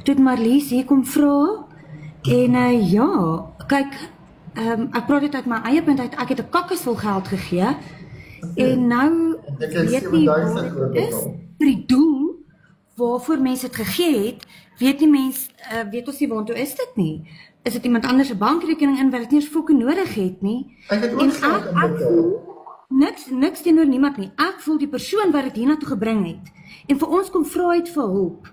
toe Marlies hier kom vra, en ja, kyk, ek praat dit uit my eie punt uit, ek het 'n kakkesvol geld gegee, en nou weet nie wat dit is, vir die doel, waarvoor mense het gegee het, weet nie mens, weet ons nie waartoe is dit nie. Is dit iemand anders 'n bankrekening in, wat dit nie eens fokke nodig het nie. Ek het ook geld inbetaal. Niks teenoor niemand nie. Ek voel die persoon wat dit hiernatoe gebring het, en vir ons kom vra het vir hulp.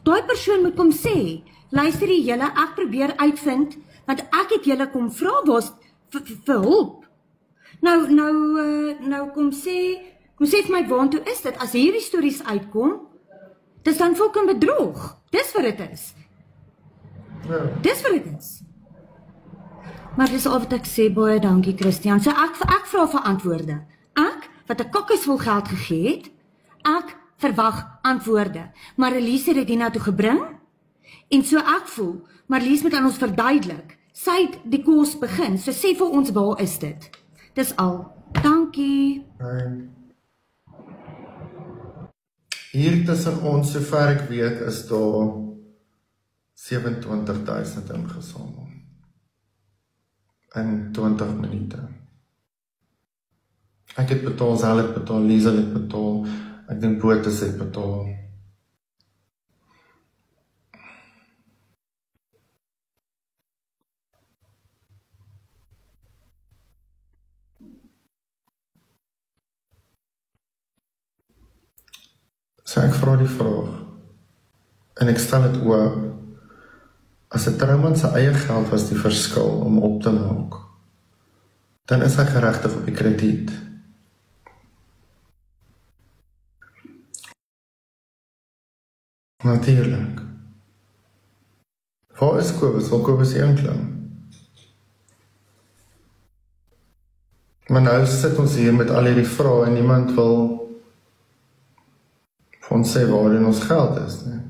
Daai persoon moet kom sê, luister die julle, ek probeer uitvind, want ek het julle kom vra was vir hulp. Nou kom sê vir my, waartoe is dit? As hierdie stories uitkom, dis dan fucking bedrog. Dis wat dit is. Ja. Dis wat dit is. Maar dis al wat ek sê, baie dankie Christian. So ek vra vir antwoorde. Ek, wat 'n kakkesvol geld gegee het, ek verwag antwoorde. Marlies het dit hiernatoe gebring, en so ek voel, Marlies moet aan ons verduidelik, sy het die kos begin, so sê vir ons, waar is dit? Dis al. Dankie. Nee. Hier tussen ons, sover ek weet, is daar 27.000 ingesamel. In 20 minute. Ek het betaal, Zel het betaal, Liesel het betaal, ek dink Botus het betaal. So ek vra die vraag, en ek stel dit oop, as 'n Trouman se eie geld was die verskil om op te maak, dan is hy geregtig op die krediet. Natuurlijk. Waar is Kobus? Wil Kobus inklim? Maar nou sit ons hier met al hierdie vrae en niemand wil vir ons sê waar ons geld is, nee.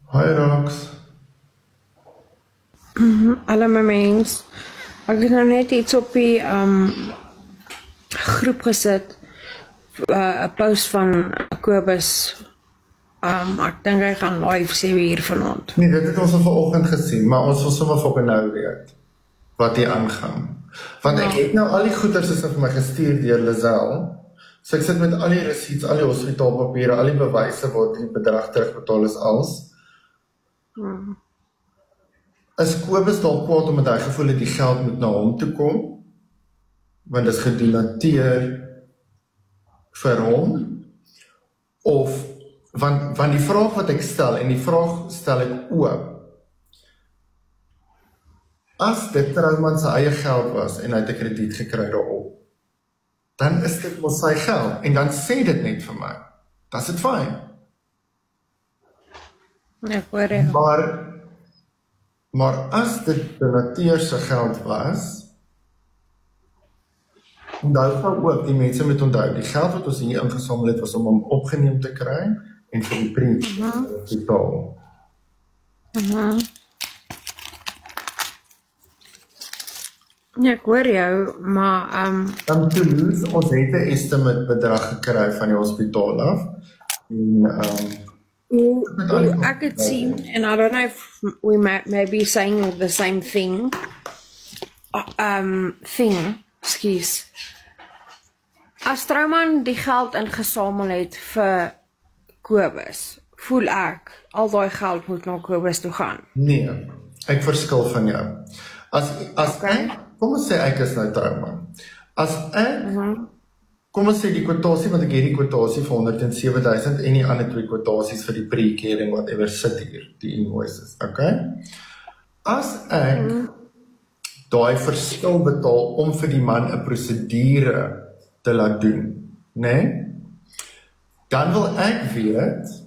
Hoi Rox. Hallo my mens. Ek het nou net iets op die groep gesit, 'n post van Kobus. Ek dink hy gaan live sê hier vanaand. Nee, dit het ons al vanoggend gesien, maar ons wil sommer vir nou weet wat hier aangaan. Want ek het nou al die goeders is vir my gestuur deur Lizelle. So ek sit met al die receipts, al die hospitaalpapiere, al die bewyse waar die bedrag terugbetaal is als. Is Kobus dalk kwaad omdat hy gevoel het die geld moet na hom toe kom? Want dit is gedonateer vir hom? Of, want die vraag wat ek stel, en die vraag stel ek oop, as dit Trouman sy eie geld was, en hy het 'n krediet gekry daarop, dan is dit mos sy geld, en dan sê dit net vir my, dan is dit fyn. Ja, hoor jy. Maar as dit donateur se geld was, onthou van ook, die mense moet onthou, die geld wat ons hier ingesamel het, was om hom opgeneem te kry, en vir die print te betaal. Ja, ek hoor jou, maar Dan Toulouse, ons het 'n estimate bedrag gekry van die hospitaal af, en ek het sien, and I don't know if we may be saying the same thing, excuse. As Trouman die geld ingesamel het vir Kobus, voel ek, al daai geld moet na Kobus toe gaan. Nee, ek verskil van jou. As ek, kom ons sê ek is nou Trouman. As ek, kom ons sê die kwotasie, want ek het die kwotasie vir 107.000 en die ander 2 kwotasies vir die pre-caring, whatever sit hier, die invoices, okay? As ek daai verskil betaal om vir die man 'n prosedure te laat doen, nee? Dan wil ek weet,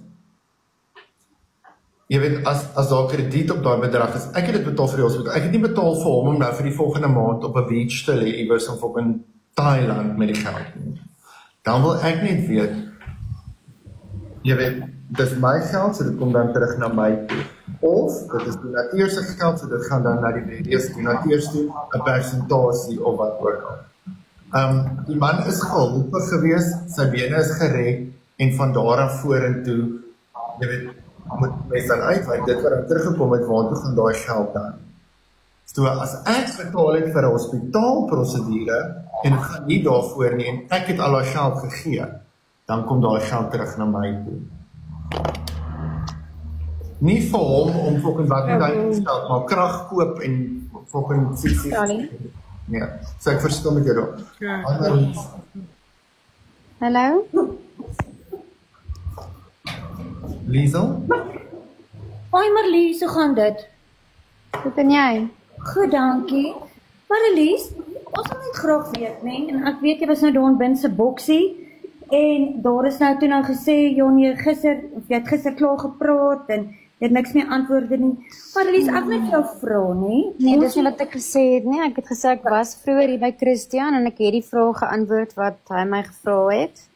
jy weet, as daar krediet op daai bedrag is, ek het dit betaal vir die hospitaal, ek het nie betaal vir hom om nou vir die volgende maand op 'n beach te lê, iewers of op in Thailand met die geld nie. Dan wil ek net weet, Jy weet, dis my geld, so dit kom dan terug na my toe. Of, dit is donateur se geld, so dit gaan dan na die various donateurs toe, 'n persentasie of wat ook al. Die man is geholpe gewees, sy bene is gered, en van daar af vorentoe, jy weet, moet mens dan uitwys, dit wat dan teruggekom het, waartoe gaan daai geld dan? So, as ek betaal het vir 'n hospitaalprosedure, en het gaan nie daarvoor nie, en ek het al haar geld gegee, dan kom daai geld terug na my toe. Nie vir hom om fucking wat met hy geld, maar krag koop en fucking sissie. Nee, so ek verskil met jou daar. Hallo? Liesel? Hoi Marlies, hoe gaan dit? Wat doen jy? Goed, dankie. Marlies, ons wil net graag weet, nee, en ek weet jy was nou daar in Bin se boksie, en daar is nou toe nou gesê, Jonnie, jy het gister klaar gepraat, en jy het niks meer antwoorde nie. Marlies, ek net jou vra, nee? Nee, dis nie wat ek gesê het nie. Ek het gesê ek was vroeër hier by Christian en ek het die vraag geantwoord wat hy my gevra het.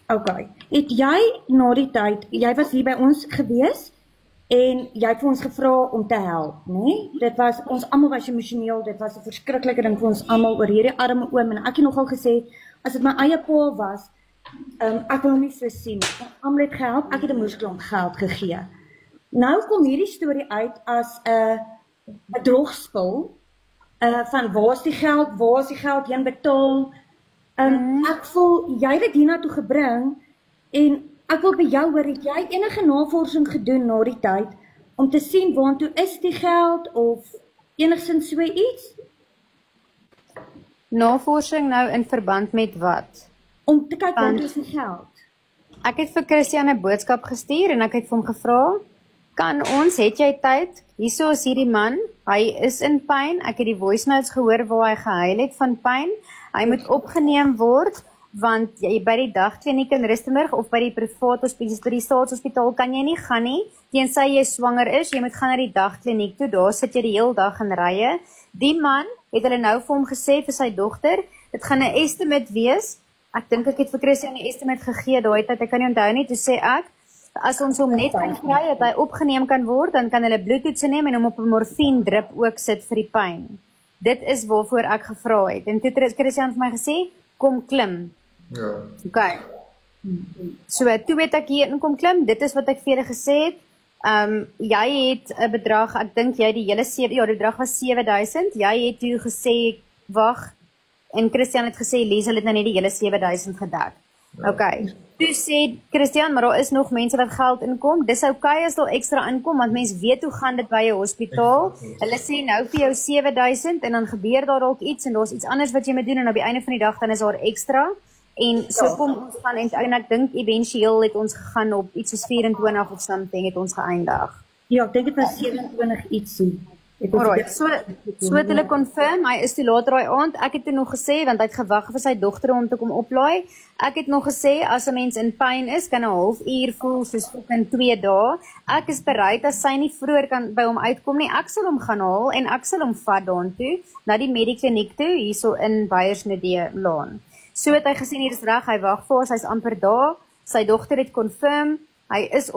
Okay. Het jy na die tyd, jy was hier by ons gewees, en jy het vir ons gevra om te help, nee? Dit was, ons almal was emosioneel, dit was 'n verskriklike ding vir ons almal oor hierdie arme oom, en ek het nogal gesê, as dit my eie pa was, ek wil hom nie so sien, almal het gehelp, ek het 'n moesklomp geld gegee. Nou kom hierdie storie uit as 'n bedrogspel, van waar is die geld heen betaal, ek voel, jy het dit hiernatoe gebring, en ek wil by jou hoor, het jy enige navorsing gedoen na die tyd, om te sien waartoe is die geld, of enigsins so iets? Navorsing nou in verband met wat? Om te kyk waartoe is die geld? Ek het vir Christian 'n boodskap gestuur en ek het vir hom gevra, het jy tyd? Hierso is hierdie man, hy is in pyn, ek het die voice notes gehoor waar hy gehuil het van pyn, hy moet opgeneem word, want jy by die dagkliniek in Rustenburg of by die privaat hospitaal, by die staatshospitaal kan jy nie gaan nie, tensy jy swanger is, jy moet gaan na die dagkliniek toe, daar sit jy die hele dag in rye. Die man het hulle nou vir hom gesê vir sy dogter, dit gaan 'n estimate wees, ek dink ek het vir Christian 'n estimate gegee, daai tyd, ek kan nie onthou nie, toe sê ek, as ons hom net kan kry, dat hy opgeneem kan word, dan kan hulle bloedtoetse neem en hom op 'n morfine drip ook sit vir die pyn. Dit is waarvoor ek gevra het. En toe het Christian vir my gesê, kom klim. Ja. Okay. So, toe het ek hier in kom klim, dit is wat ek vir julle gesê het. Jy het 'n bedrag, ek dink jy die hele 7, ja, die bedrag was 7000, jy het toe gesê, wag, en Christian het gesê, Liesel het nou net die hele 7000 gedek. Ja. Okay. Toe sê Christian, maar daar is nog mense wat geld inkom, dis okay as daar ekstra inkom, want mens weet hoe gaan dit by 'n hospitaal, hulle sê nou vir jou 7000, en dan gebeur daar dalk iets, en daar's iets anders wat jy moet doen, en op die einde van die dag, dan is daar ekstra, en so kom ons gaan, en ek dink eventueel het ons gegaan op iets soos 24 of something, het ons geëindig. Ja, ek dink dit was 27 ietsie. Alright, so het hulle confirm, hy is toe later daai aand, ek het toe nog gesê, want hy het gewag vir sy dogter om te kom oplaai, ek het nog gesê, as 'n mens in pyn is, kan 'n halfuur voel, soos in 2 dae, ek is bereid, as sy nie vroeër kan by hom uitkom nie, ek sal hom gaan haal, en ek sal hom vat daartoe, na die medikliniek toe, hierso in Beiersnede Laan. So het hy gesien, hier is reg, hy wag vir ons, hy's amper daar, sy dogter het confirm, hy is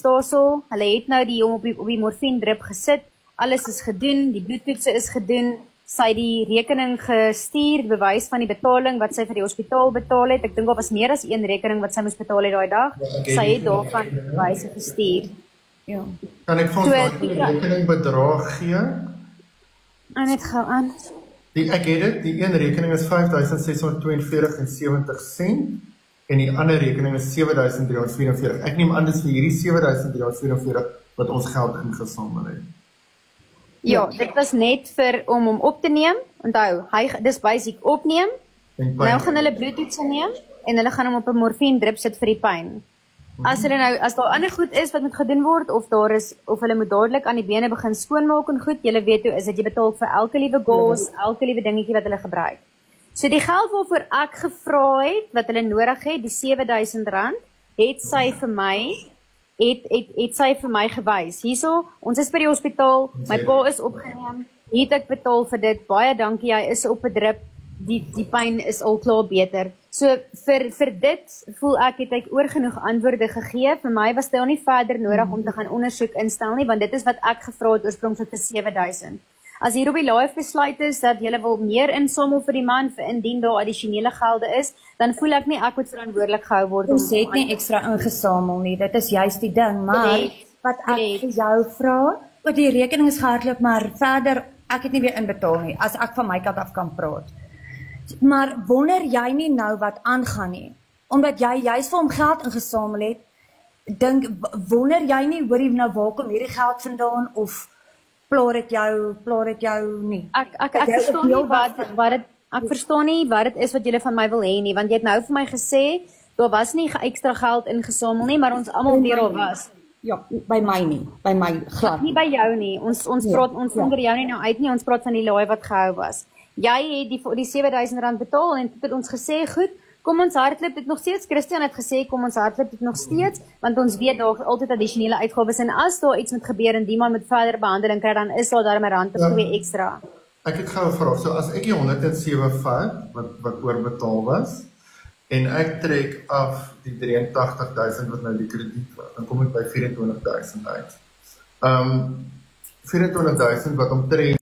daarso, hulle het nou hom op die morfine drip gesit, alles is gedoen, die bloedtoetse is gedoen, sy het die rekening gestuur, bewys van die betaling wat sy vir die hospitaal betaal het, ek dink daar was meer as 1 rekening wat sy moes betaal het daai dag, sy het daarvan bewyse gestuur. Ja. Kan ek vir ons die rekening bedrag gee? En net gou aan. Ek het dit, die een rekening is 5642.70 en die ander rekening is 7344. Ek neem aan dis vir hierdie 7344 wat ons geld ingesamel het. Ja, dit was net om hom op te neem. Onthou, dis basic opneem. Nou gaan hulle bloedtoetse neem en hulle gaan hom op 'n morfine drip sit vir die pyn. As daar ander goed is wat moet gedoen word of hulle moet dadelik aan die bene begin skoonmaak en goed, julle weet hoe is dit, jy betaal vir elke liewe gauze, elke liewe dingetjie wat hulle gebruik. So die geld waarvoor ek gevra het wat hulle nodig het, die R7000, het sy vir my gewys. Hierso, ons is by die hospitaal, my pa is opgeneem, hier het ek betaal vir dit, baie dankie, hy is op 'n drip, die pyn is al klaar beter. So vir dit voel ek het ek oor genoeg antwoorde gegee. Vir my was daar nie verder nodig om te gaan ondersoek instel nie, want dit is wat ek gevra het oorspronklik vir 7000. As hier op die live besluit is dat julle wil meer insamel vir die man, vir indien daar addisionele gelde is, dan voel ek nie ek moet verantwoordelik gehou word. Ons het nie ekstra ingesamel nie, dit is juist die ding, maar wat ek vir jou vra, want die rekening is gehardloop, maar verder, ek het nie weer inbetaal nie, as ek van my kant af kan praat. Maar wonder jy nie nou wat aangaan nie, omdat jy juist vir hom geld ingesamel het, wonder jy nie, hoor jy nou waar kom hierdie geld vandaan, of plaar het jou nie? Ek verstaan nie ek verstaan nie wat dit is wat julle van my wil hê nie, want jy het nou vir my gesê, daar was nie ekstra geld ingesamel nie, maar ons almal weet al was. Ja, by my nie, by my glad. Nie by jou nie, ons praat, ons onder jou nie nou uit nie, ons praat van die laai wat gehou was. Jy het die 7000 rand betaal en het ons gesê, goed, kom ons hardloop dit nog steeds, Christian het gesê, kom ons hardloop dit nog steeds, want ons weet daar altyd addisionele uitgawes, en as daar iets moet gebeur en die man met verder behandeling kry, dan is daar daar 'n rand of 2 ekstra. Ek het gou 'n vraag, so as ek die 107 vat, wat oorbetaal was, en ek trek af die 83.000 wat nou die krediet was, dan kom ek by 24.000 uit. 24.000 wat omtrent